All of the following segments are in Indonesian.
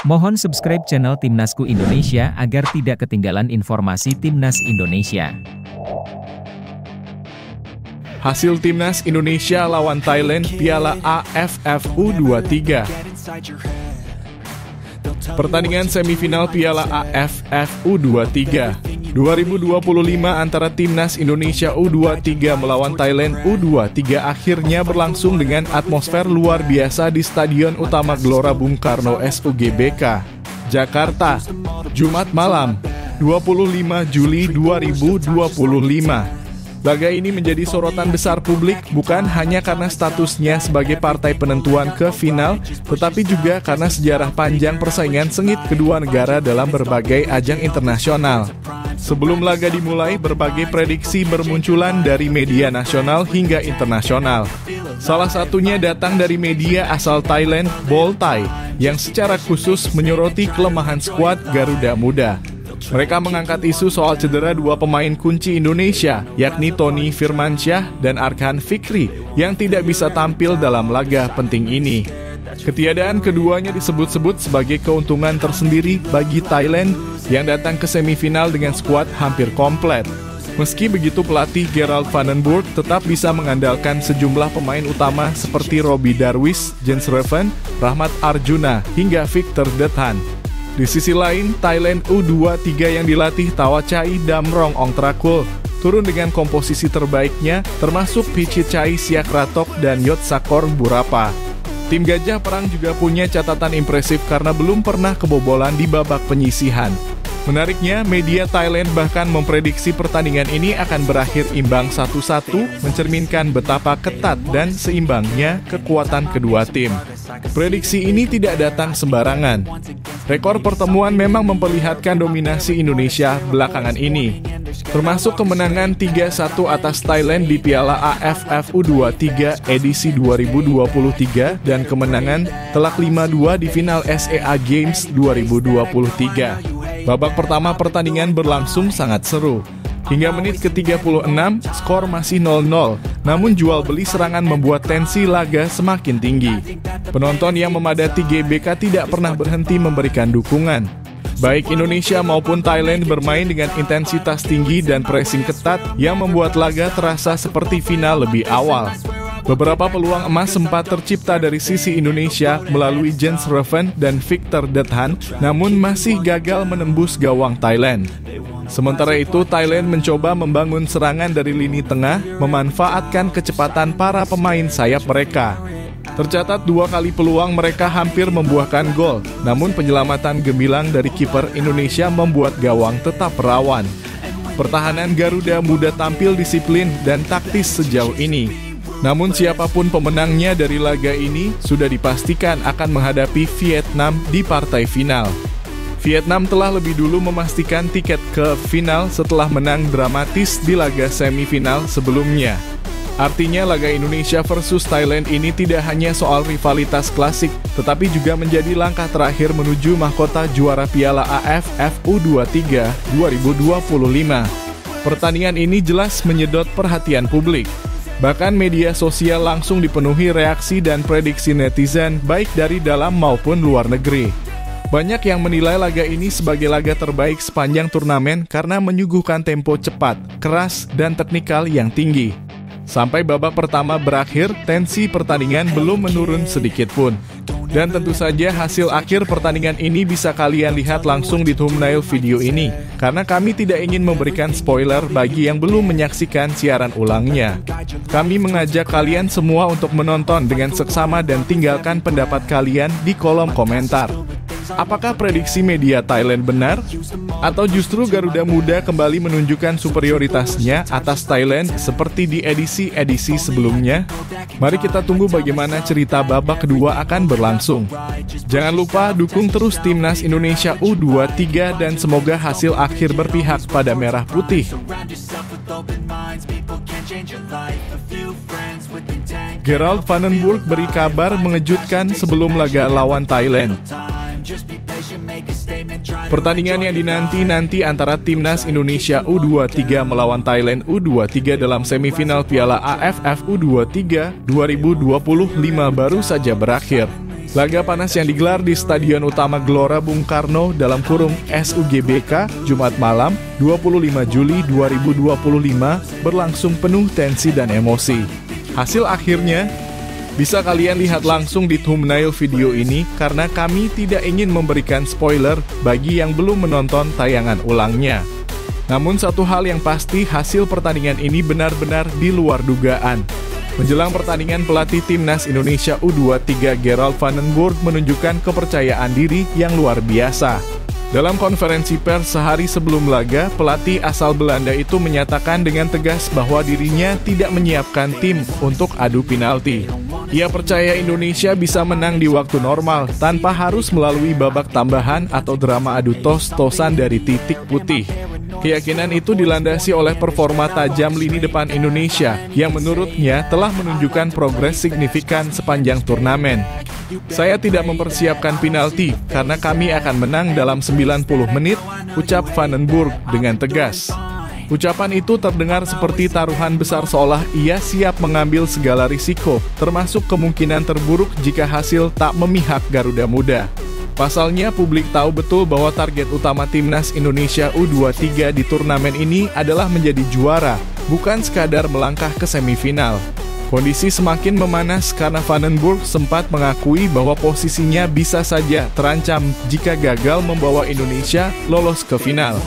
Mohon subscribe channel Timnasku Indonesia agar tidak ketinggalan informasi Timnas Indonesia. Hasil Timnas Indonesia lawan Thailand Piala AFF U23. Pertandingan semifinal Piala AFF U23 2025 antara Timnas Indonesia U23 melawan Thailand U23 akhirnya berlangsung dengan atmosfer luar biasa di Stadion Utama Gelora Bung Karno SUGBK, Jakarta, Jumat malam, 25 Juli 2025. Laga ini menjadi sorotan besar publik bukan hanya karena statusnya sebagai partai penentuan ke final, tetapi juga karena sejarah panjang persaingan sengit kedua negara dalam berbagai ajang internasional. Sebelum laga dimulai, berbagai prediksi bermunculan dari media nasional hingga internasional. Salah satunya datang dari media asal Thailand, Boltai, yang secara khusus menyoroti kelemahan skuad Garuda Muda. Mereka mengangkat isu soal cedera dua pemain kunci Indonesia, yakni Tony Firmansyah dan Arkan Fikri, yang tidak bisa tampil dalam laga penting ini. Ketiadaan keduanya disebut-sebut sebagai keuntungan tersendiri bagi Thailand yang datang ke semifinal dengan skuad hampir komplit. Meski begitu, pelatih Gerald van den Burg tetap bisa mengandalkan sejumlah pemain utama seperti Robbie Darwish, Jens Reven, Rahmat Arjuna, hingga Victor Dethan. Di sisi lain, Thailand U23 yang dilatih Tawachai Damrong Ongtrakul turun dengan komposisi terbaiknya, termasuk Pichicai Siakratok dan Yotsakor Burapa. Tim Gajah Perang juga punya catatan impresif karena belum pernah kebobolan di babak penyisihan. Menariknya, media Thailand bahkan memprediksi pertandingan ini akan berakhir imbang 1-1, mencerminkan betapa ketat dan seimbangnya kekuatan kedua tim. Prediksi ini tidak datang sembarangan. Rekor pertemuan memang memperlihatkan dominasi Indonesia belakangan ini, termasuk kemenangan 3-1 atas Thailand di Piala AFF U23 edisi 2023 dan kemenangan telak 5-2 di final SEA Games 2023. Babak pertama pertandingan berlangsung sangat seru. Hingga menit ke-36, skor masih 0-0, namun jual beli serangan membuat tensi laga semakin tinggi. Penonton yang memadati GBK tidak pernah berhenti memberikan dukungan. Baik Indonesia maupun Thailand bermain dengan intensitas tinggi dan pressing ketat yang membuat laga terasa seperti final lebih awal. Beberapa peluang emas sempat tercipta dari sisi Indonesia melalui Jens Reven dan Victor Dethan, namun masih gagal menembus gawang Thailand. Sementara itu, Thailand mencoba membangun serangan dari lini tengah, memanfaatkan kecepatan para pemain sayap mereka. Tercatat 2 kali peluang mereka hampir membuahkan gol, namun penyelamatan gemilang dari kiper Indonesia membuat gawang tetap rawan. Pertahanan Garuda Muda tampil disiplin dan taktis sejauh ini. Namun siapapun pemenangnya dari laga ini sudah dipastikan akan menghadapi Vietnam di partai final. Vietnam telah lebih dulu memastikan tiket ke final setelah menang dramatis di laga semifinal sebelumnya. Artinya laga Indonesia versus Thailand ini tidak hanya soal rivalitas klasik, tetapi juga menjadi langkah terakhir menuju mahkota juara Piala AFF U23 2025. Pertandingan ini jelas menyedot perhatian publik. Bahkan media sosial langsung dipenuhi reaksi dan prediksi netizen baik dari dalam maupun luar negeri. Banyak yang menilai laga ini sebagai laga terbaik sepanjang turnamen karena menyuguhkan tempo cepat, keras, dan teknikal yang tinggi. Sampai babak pertama berakhir, tensi pertandingan belum menurun sedikit pun. Dan tentu saja hasil akhir pertandingan ini bisa kalian lihat langsung di thumbnail video ini, karena kami tidak ingin memberikan spoiler bagi yang belum menyaksikan siaran ulangnya. Kami mengajak kalian semua untuk menonton dengan seksama dan tinggalkan pendapat kalian di kolom komentar. Apakah prediksi media Thailand benar? Atau justru Garuda Muda kembali menunjukkan superioritasnya atas Thailand seperti di edisi-edisi sebelumnya? Mari kita tunggu bagaimana cerita babak kedua akan berlangsung. Jangan lupa dukung terus Timnas Indonesia U23 dan semoga hasil akhir berpihak pada merah putih. Gerald van den Burg beri kabar mengejutkan sebelum laga lawan Thailand. Pertandingan yang dinanti-nanti antara Timnas Indonesia U23 melawan Thailand U23 dalam semifinal Piala AFF U23 2025 baru saja berakhir. Laga panas yang digelar di Stadion Utama Gelora Bung Karno dalam kurung SUGBK Jumat malam 25 Juli 2025 berlangsung penuh tensi dan emosi. Hasil akhirnya bisa kalian lihat langsung di thumbnail video ini karena kami tidak ingin memberikan spoiler bagi yang belum menonton tayangan ulangnya. Namun satu hal yang pasti, hasil pertandingan ini benar-benar di luar dugaan. Menjelang pertandingan, pelatih Timnas Indonesia U23 Gerald van den Burg menunjukkan kepercayaan diri yang luar biasa. Dalam konferensi pers sehari sebelum laga, pelatih asal Belanda itu menyatakan dengan tegas bahwa dirinya tidak menyiapkan tim untuk adu penalti. Ia percaya Indonesia bisa menang di waktu normal tanpa harus melalui babak tambahan atau drama adu tos-tosan dari titik putih. Keyakinan itu dilandasi oleh performa tajam lini depan Indonesia yang menurutnya telah menunjukkan progres signifikan sepanjang turnamen. Saya tidak mempersiapkan penalti karena kami akan menang dalam 90 menit, ucap van den Burg dengan tegas. Ucapan itu terdengar seperti taruhan besar seolah ia siap mengambil segala risiko, termasuk kemungkinan terburuk jika hasil tak memihak Garuda Muda. Pasalnya, publik tahu betul bahwa target utama Timnas Indonesia U23 di turnamen ini adalah menjadi juara, bukan sekadar melangkah ke semifinal. Kondisi semakin memanas karena van den Burg sempat mengakui bahwa posisinya bisa saja terancam jika gagal membawa Indonesia lolos ke final.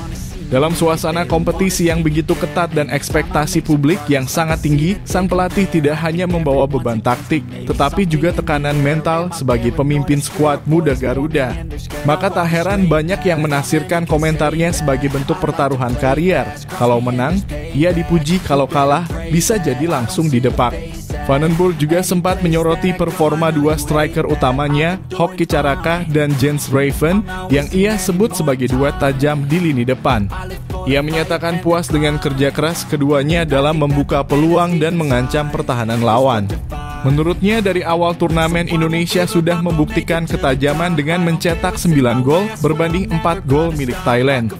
Dalam suasana kompetisi yang begitu ketat dan ekspektasi publik yang sangat tinggi, sang pelatih tidak hanya membawa beban taktik, tetapi juga tekanan mental sebagai pemimpin skuad muda Garuda. Maka tak heran banyak yang menafsirkan komentarnya sebagai bentuk pertaruhan karier. Kalau menang, ia dipuji, kalau kalah, bisa jadi langsung didepak. Van den Burg juga sempat menyoroti performa dua striker utamanya, Hoki Caraka dan Jens Raven, yang ia sebut sebagai dua tajam di lini depan. Ia menyatakan puas dengan kerja keras keduanya dalam membuka peluang dan mengancam pertahanan lawan. Menurutnya dari awal turnamen Indonesia sudah membuktikan ketajaman dengan mencetak 9 gol berbanding 4 gol milik Thailand.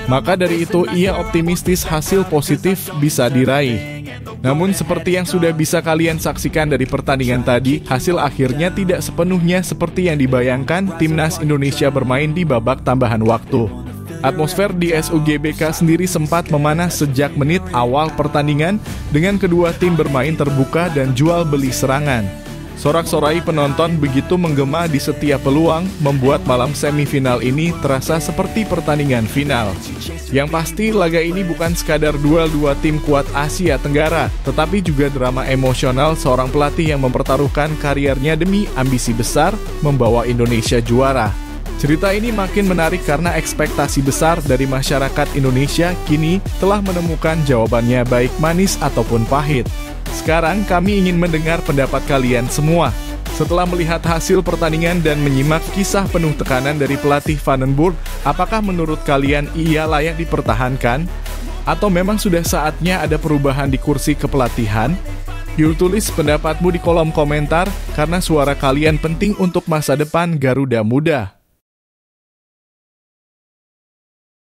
Maka dari itu ia optimistis hasil positif bisa diraih. Namun seperti yang sudah bisa kalian saksikan dari pertandingan tadi, hasil akhirnya tidak sepenuhnya seperti yang dibayangkan Timnas Indonesia bermain di babak tambahan waktu. Atmosfer di SUGBK sendiri sempat memanas sejak menit awal pertandingan dengan kedua tim bermain terbuka dan jual beli serangan. Sorak-sorai penonton begitu menggema di setiap peluang, membuat malam semifinal ini terasa seperti pertandingan final. Yang pasti, laga ini bukan sekadar duel dua tim kuat Asia Tenggara, tetapi juga drama emosional seorang pelatih yang mempertaruhkan kariernya demi ambisi besar membawa Indonesia juara. Cerita ini makin menarik karena ekspektasi besar dari masyarakat Indonesia kini telah menemukan jawabannya baik manis ataupun pahit. Sekarang kami ingin mendengar pendapat kalian semua. Setelah melihat hasil pertandingan dan menyimak kisah penuh tekanan dari pelatih van den Burg, apakah menurut kalian ia layak dipertahankan? Atau memang sudah saatnya ada perubahan di kursi kepelatihan? Yuk tulis pendapatmu di kolom komentar, karena suara kalian penting untuk masa depan Garuda Muda.